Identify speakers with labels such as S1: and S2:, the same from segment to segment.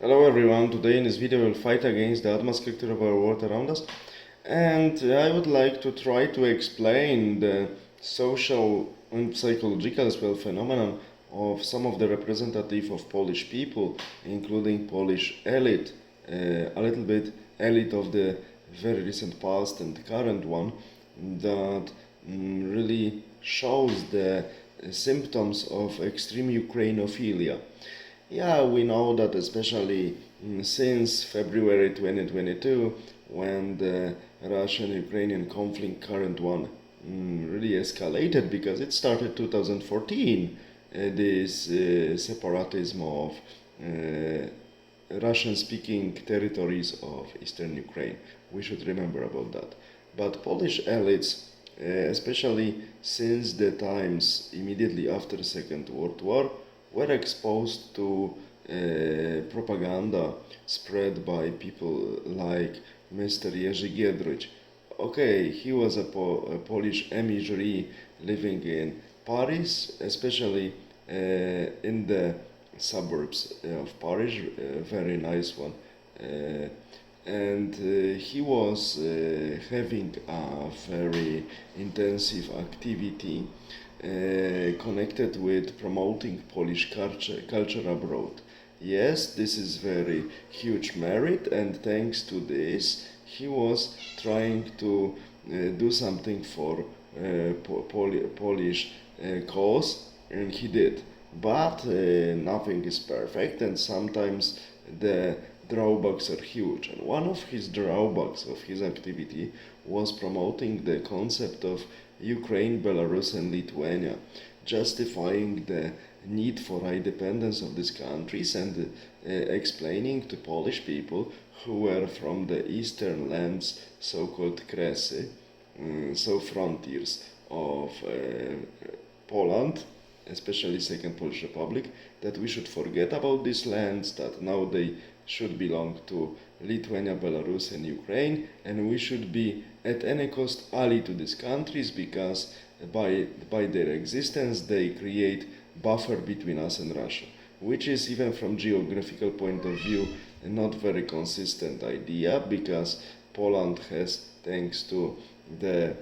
S1: Hello everyone, today in this video we'll fight against the atmosphere of our world around us, and I would like to try to explain the social and psychological as well phenomenon of some of the representative of Polish people, including Polish elite, a little bit elite of the very recent past and current one, that really shows the symptoms of extreme Ukrainophilia. Yeah, we know that especially since February 2022, when the Russian-Ukrainian conflict, current one, really escalated because it started 2014, this separatism of Russian-speaking territories of eastern Ukraine. We should remember about that. But Polish elites, especially since the times immediately after Second World War, were exposed to propaganda spread by people like Mr. Jerzy Giedroyć. Okay, he was a Polish emigre living in Paris, especially in the suburbs of Paris, a very nice one. And he was having a very intensive activity connected with promoting Polish culture abroad. Yes, this is very huge merit, and thanks to this, he was trying to do something for Polish cause, and he did. But nothing is perfect, and sometimes the drawbacks are huge. And one of his drawbacks of his activity was promoting the concept of Ukraine, Belarus, and Lithuania, justifying the need for independence of these countries and explaining to Polish people who were from the eastern lands, so-called Kresy, so frontiers of Poland, especially Second Polish Republic, that we should forget about these lands, that now they should belong to Lithuania, Belarus, and Ukraine, and we should be at any cost ally to these countries because by their existence they create buffer between us and Russia, which is, even from geographical point of view, a not very consistent idea, because Poland has, thanks to the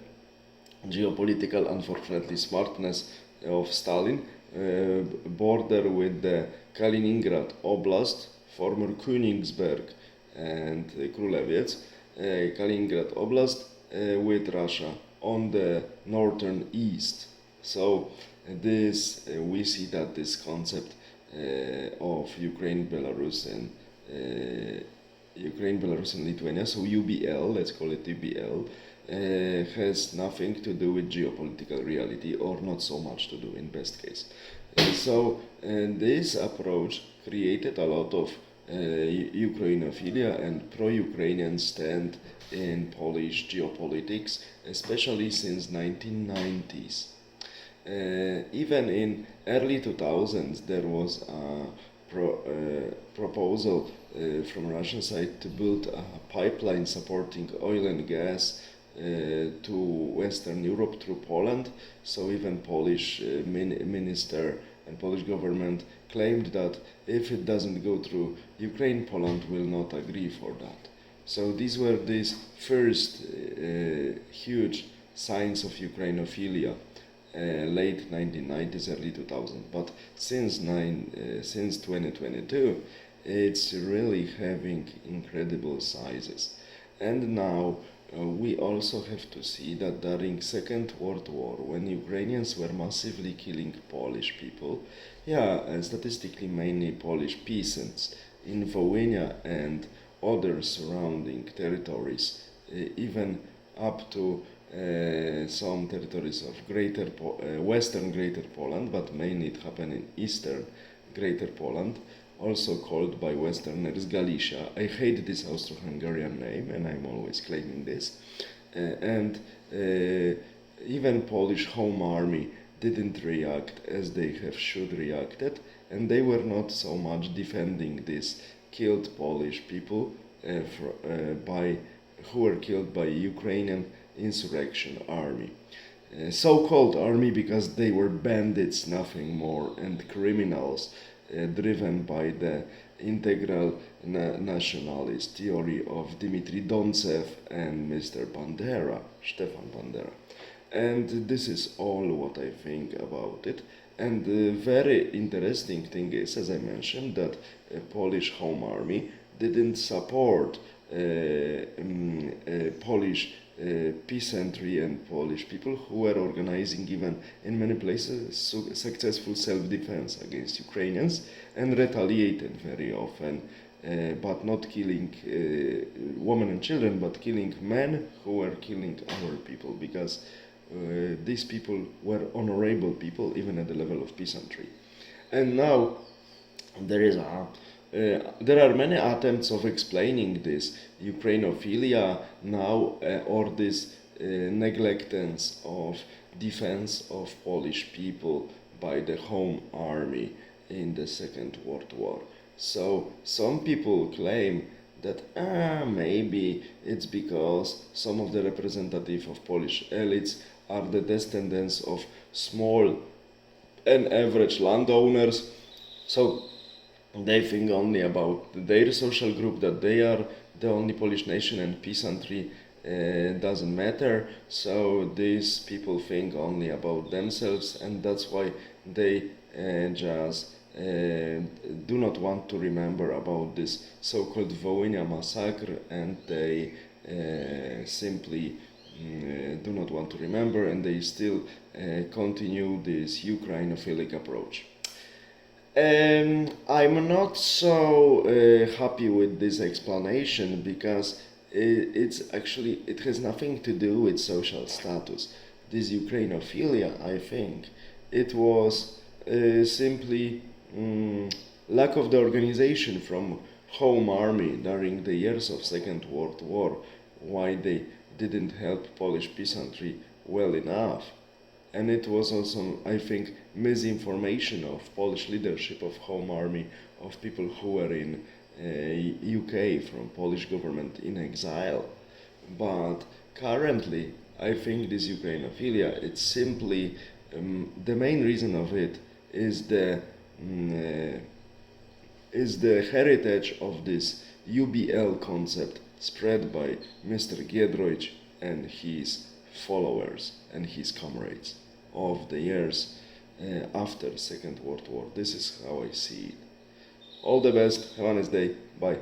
S1: geopolitical, unfortunately, smartness of Stalin, border with the Kaliningrad Oblast, former Königsberg and Kruleviec, Kaliningrad Oblast, with Russia on the northern east. So this we see that this concept of Ukraine, Belarus, and Lithuania, so UBL, let's call it UBL, has nothing to do with geopolitical reality, or not so much to do in best case. So this approach created a lot of Ukrainophilia and pro-Ukrainian stand in Polish geopolitics, especially since 1990s. Even in early 2000s, there was a proposal from Russian side to build a pipeline supporting oil and gas to Western Europe through Poland. So even Polish minister and Polish government claimed that if it doesn't go through Ukraine, Poland will not agree for that. So these were these first huge signs of Ukrainophilia, late 1990s, early 2000s. But since 2022, it's really having incredible sizes. And now we also have to see that during Second World War, when Ukrainians were massively killing Polish people, statistically mainly Polish peasants in Volhynia and other surrounding territories, even up to some territories of Western Greater Poland, but mainly it happened in Eastern Greater Poland, also called by Westerners Galicia. I hate this Austro-Hungarian name, and I'm always claiming this. Even Polish Home Army didn't react as they have should reacted, and they were not so much defending these killed Polish people who were killed by Ukrainian insurrection army. So-called army because they were bandits, nothing more, and criminals driven by the integral nationalist theory of Dmitry Dontsev and Mr. Bandera, Stefan Bandera. And this is all what I think about it. And the very interesting thing is, as I mentioned, that Polish Home Army didn't support Polish peasantry and Polish people who were organizing even in many places successful self-defense against Ukrainians and retaliated very often, but not killing women and children, but killing men who were killing our people, because these people were honorable people even at the level of peasantry. And now there are many attempts of explaining this Ukrainophilia now, or this neglectance of defense of Polish people by the Home Army in the Second World War. So some people claim that maybe it's because some of the representatives of Polish elites are the descendants of small and average landowners, so they think only about their social group, that they are the only Polish nation and peasantry doesn't matter. So these people think only about themselves, and that's why they just do not want to remember about this so-called Volhynia massacre, and they simply do not want to remember, and they still continue this Ukrainophilic approach. I'm not so happy with this explanation, because it has nothing to do with social status. This Ukrainophilia, I think, it was simply lack of the organization from Home Army during the years of Second World War, why they didn't help Polish peasantry well enough. And it was also, I think, misinformation of Polish leadership of Home Army, of people who were in UK from Polish government in exile. But currently, I think this Ukrainophilia, it's simply, the main reason of it is the heritage of this UBL concept spread by Mr. Giedroyc and his followers and his comrades of the years after Second World War. This is how I see it. All the best, have a nice day, bye.